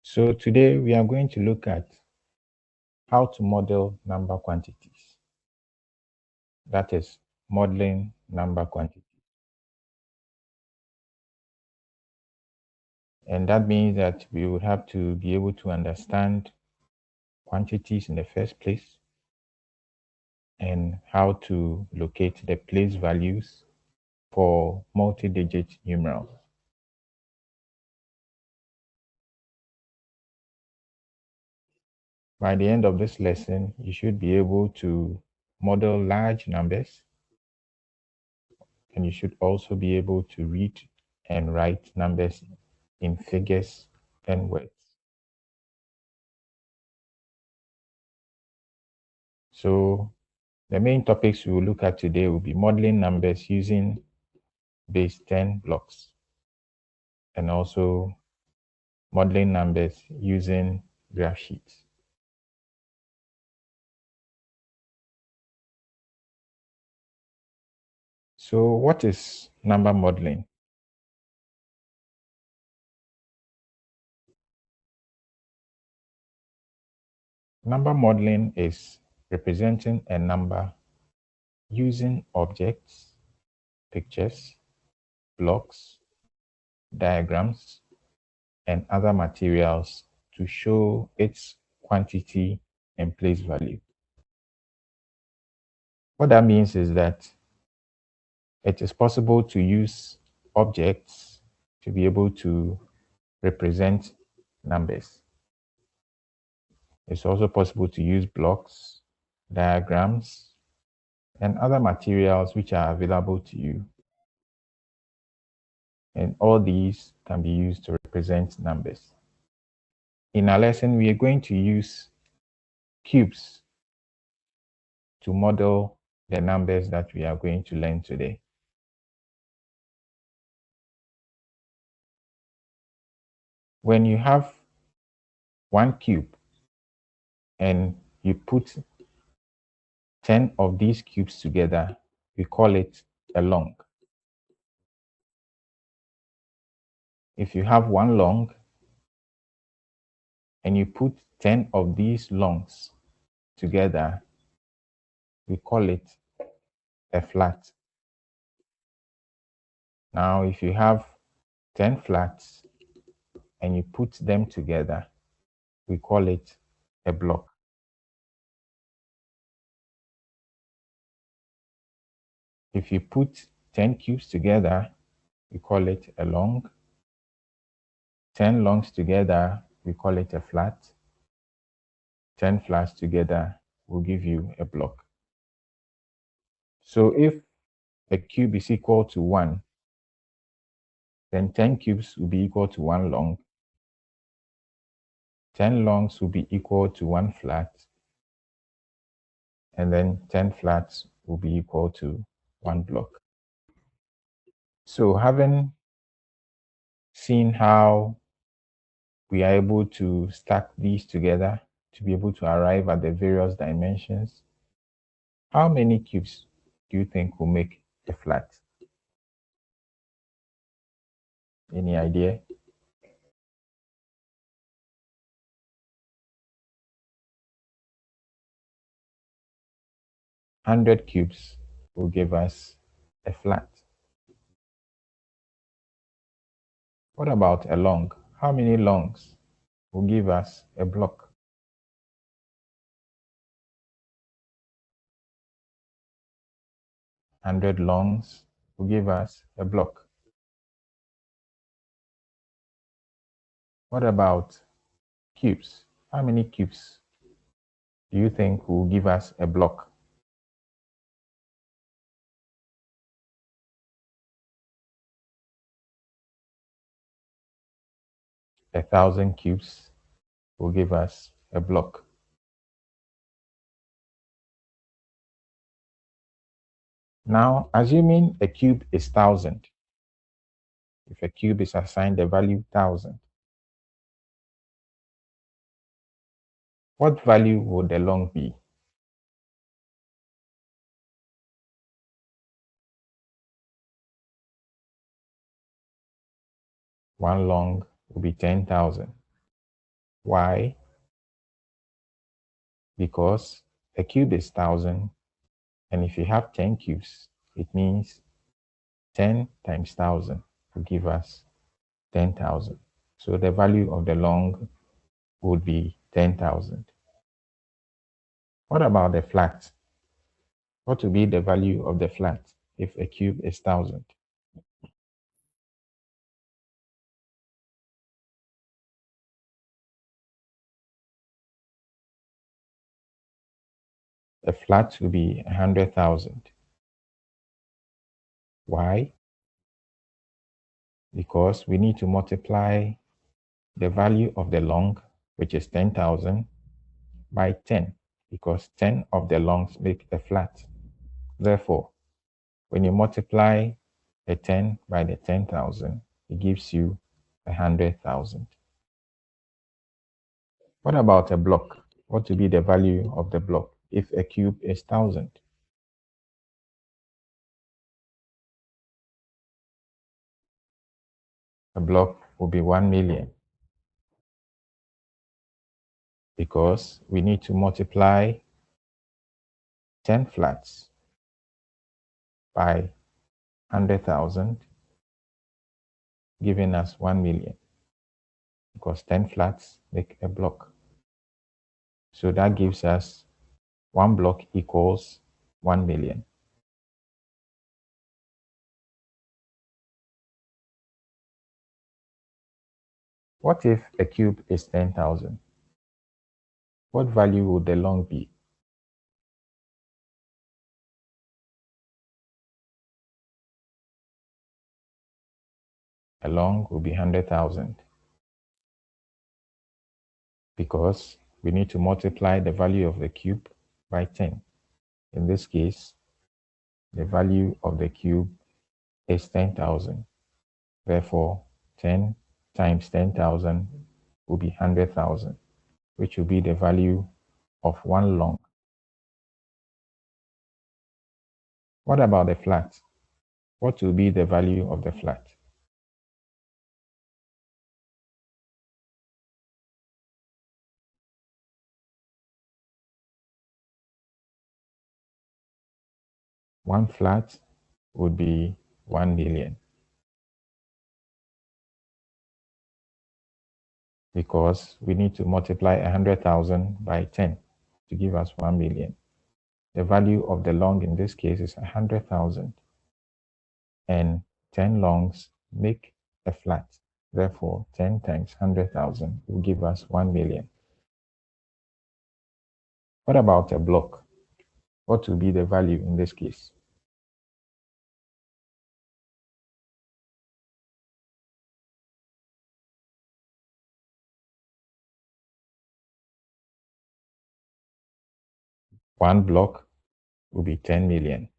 So today we are going to look at how to model number quantities. That is modeling number quantities. And that means that we would have to be able to understand quantities in the first place and how to locate the place values for multi-digit numerals. By the end of this lesson, you should be able to model large numbers, and you should also be able to read and write numbers in figures and words. So the main topics we will look at today will be modeling numbers using base 10 blocks and also modeling numbers using graph sheets. So what is number modeling? Number modeling is representing a number using objects, pictures, blocks, diagrams, and other materials to show its quantity and place value. What that means is that it is possible to use objects to be able to represent numbers. It's also possible to use blocks, diagrams, and other materials which are available to you. And all these can be used to represent numbers. In our lesson, we are going to use cubes to model the numbers that we are going to learn today. When you have one cube and you put 10 of these cubes together, we call it a long. If you have one long and you put 10 of these longs together, we call it a flat. Now, if you have 10 flats and you put them together, we call it a block. If you put 10 cubes together, we call it a long. 10 longs together, we call it a flat. 10 flats together will give you a block. So if a cube is equal to 1, then 10 cubes will be equal to 1 long. 10 longs will be equal to 1 flat. And then 10 flats will be equal to 1 block. So having seen how we are able to stack these together to be able to arrive at the various dimensions, how many cubes do you think will make a flat? Any idea? Hundred cubes will give us a flat. What about a long? How many longs will give us a block? 100 longs will give us a block. What about cubes? How many cubes do you think will give us a block? 1,000 cubes will give us a block. Now, assuming a cube is 1,000, if a cube is assigned the value 1,000, what value would the long be? One long will be 10,000. Why? Because a cube is 1,000, and if you have 10 cubes, it means 10 times 1,000 will give us 10,000. So the value of the long would be 10,000. What about the flat? What will be the value of the flat if a cube is 1,000? The flat will be 100,000. Why? Because we need to multiply the value of the long, which is 10,000, by 10, because 10 of the longs make a flat. Therefore, when you multiply the 10 by the 10,000, it gives you 100,000. What about a block? What will be the value of the block if a cube is 1,000? A block will be 1 million, because we need to multiply 10 flats by 100,000, giving us 1 million, because 10 flats make a block. So that gives us 1 block equals 1 million. What if a cube is 10,000? What value would the long be? A long will be 100,000, because we need to multiply the value of the cube by 10. In this case, the value of the cube is 10,000. Therefore, 10 times 10,000 will be 100,000, which will be the value of 1 long. What about the flat? What will be the value of the flat? One flat would be 1 million, because we need to multiply 100,000 by 10 to give us 1 million. The value of the long in this case is 100,000, and 10 longs make a flat. Therefore, 10 times 100,000 will give us 1 million. What about a block? What will be the value in this case? One block will be 10 million.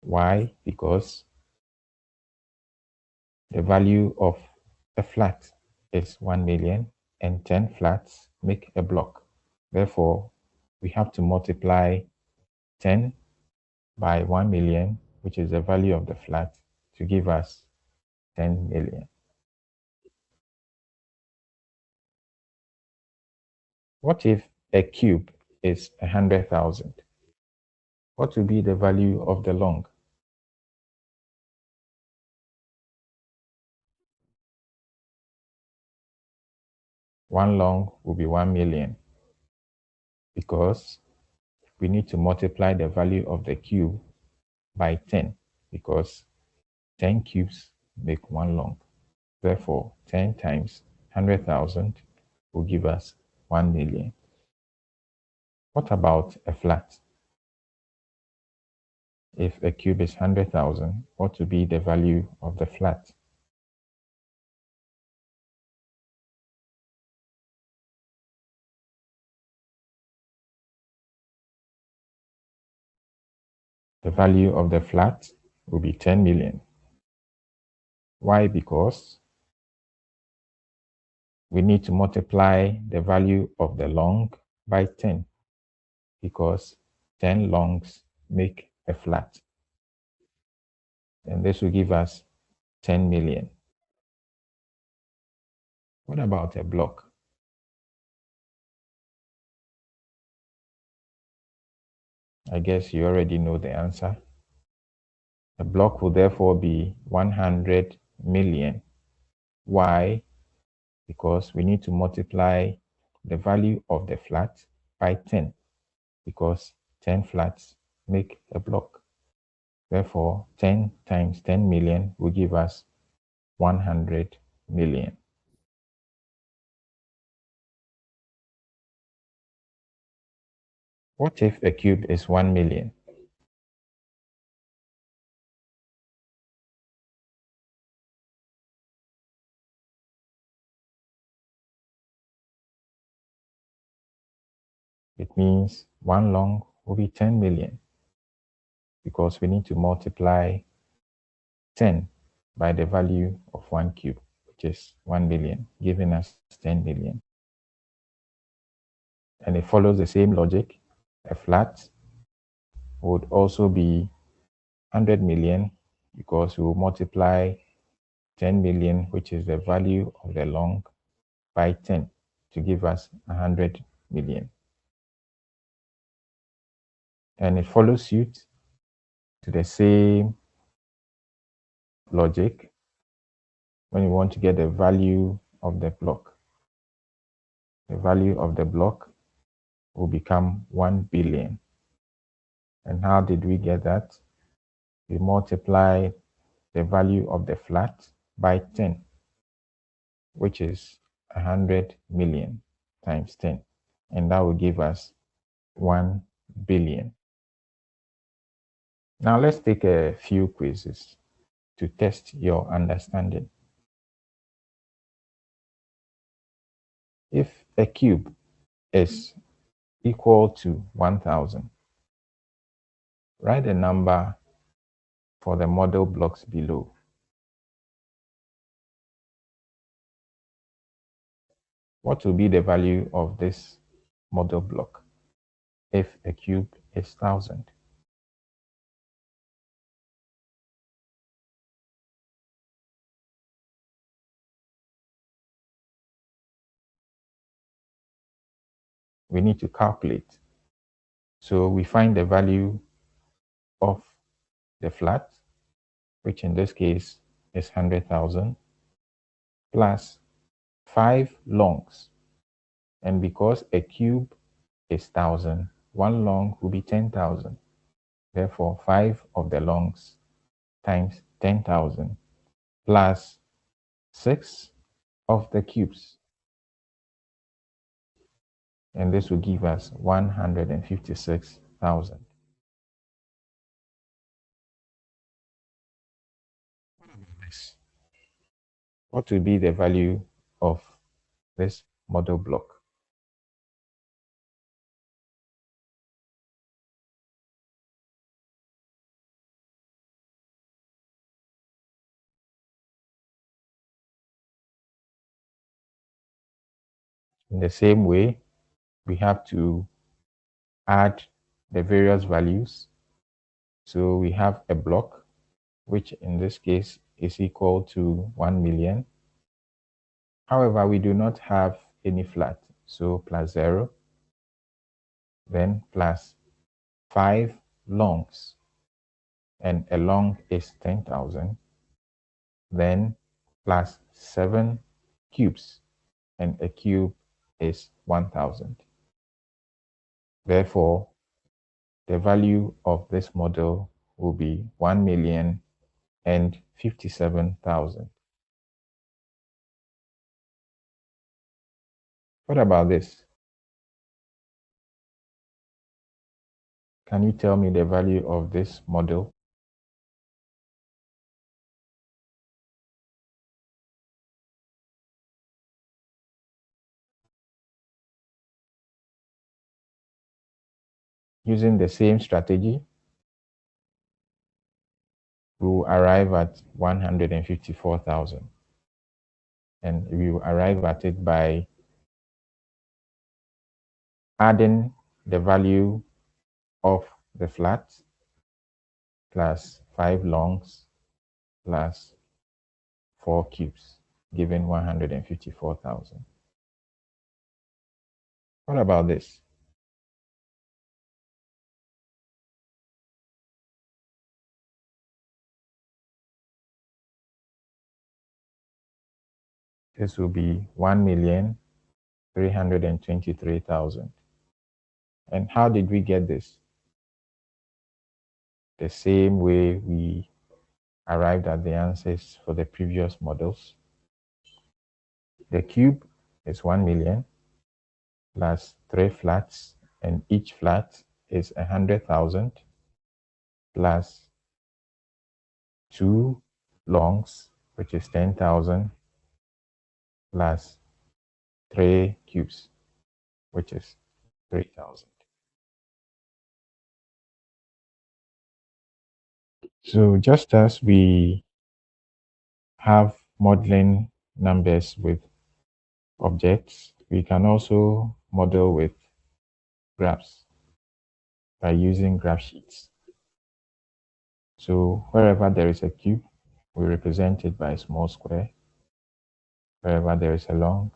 Why? Because the value of a flat is 1 million, and 10 flats make a block. Therefore, we have to multiply 10 by 1 million, which is the value of the flat, to give us 10 million. What if a cube is 100,000? What will be the value of the long? One long will be 1 million, because we need to multiply the value of the cube by 10, because 10 cubes make 1 long. Therefore, 10 times 100,000 will give us 1 million. What about a flat? If a cube is 100,000, what will be the value of the flat? The value of the flat will be 10 million. Why? Because we need to multiply the value of the long by 10, because 10 longs make a flat. And this will give us 10 million. What about a block? I guess you already know the answer. A block will therefore be 100 million. Why? Because we need to multiply the value of the flat by 10, because 10 flats make a block. Therefore, 10 times 10 million will give us 100 million. What if a cube is 1 million? It means 1 long will be 10 million, because we need to multiply 10 by the value of 1 cube, which is 1 million, giving us 10 million. And it follows the same logic. A flat would also be 100 million, because we will multiply 10 million, which is the value of the long, by 10 to give us 100 million. And it follows suit to the same logic when you want to get the value of the block. The value of the block will become 1 billion. And how did we get that? We multiply the value of the flat by 10, which is 100 million times 10. And that will give us 1 billion. Now let's take a few quizzes to test your understanding. If a cube is equal to 1000, write the number for the model blocks below. What will be the value of this model block if a cube is 1000? We need to calculate. So we find the value of the flat, which in this case is 100,000, plus 5 longs. And because a cube is 1000, 1 long will be 10,000. Therefore, 5 of the longs times 10,000 plus 6 of the cubes. And this will give us 156,000. What will be the value of this model block? In the same way, we have to add the various values. So we have a block, which in this case is equal to 1 million. However, we do not have any flat. So plus 0, then plus 5 longs, and a long is 10,000, then plus 7 cubes, and a cube is 1000. Therefore, the value of this model will be 1,057,000. What about this? Can you tell me the value of this model? Using the same strategy, we will arrive at 154,000. And we will arrive at it by adding the value of the flat plus 5 longs plus 4 cubes. giving 154,000. What about this? This will be 1,323,000. And how did we get this? The same way we arrived at the answers for the previous models. The cube is 1 million plus 3 flats, and each flat is 100,000 plus 2 longs, which is 10,000 plus 3 cubes, which is 3,000. So just as we have modeling numbers with objects, we can also model with graphs by using graph sheets. So wherever there is a cube, we represent it by a small square. Wherever there is a long,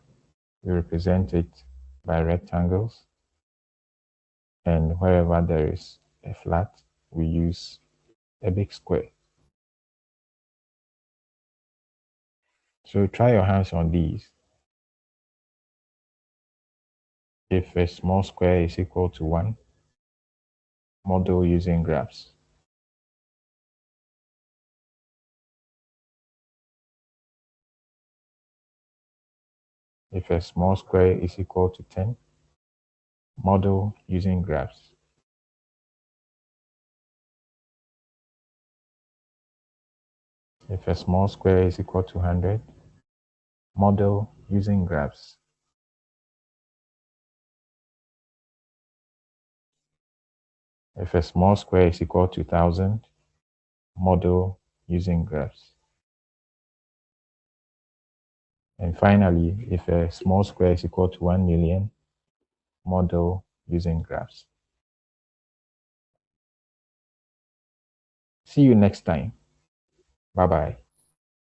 we represent it by rectangles. And wherever there is a flat, we use a big square. So try your hands on these. If a small square is equal to 1, model using graphs. If a small square is equal to 10, model using graphs. If a small square is equal to 100, model using graphs. If a small square is equal to 1,000, model using graphs. And finally, if a small square is equal to 1 million, model using graphs. See you next time. Bye-bye.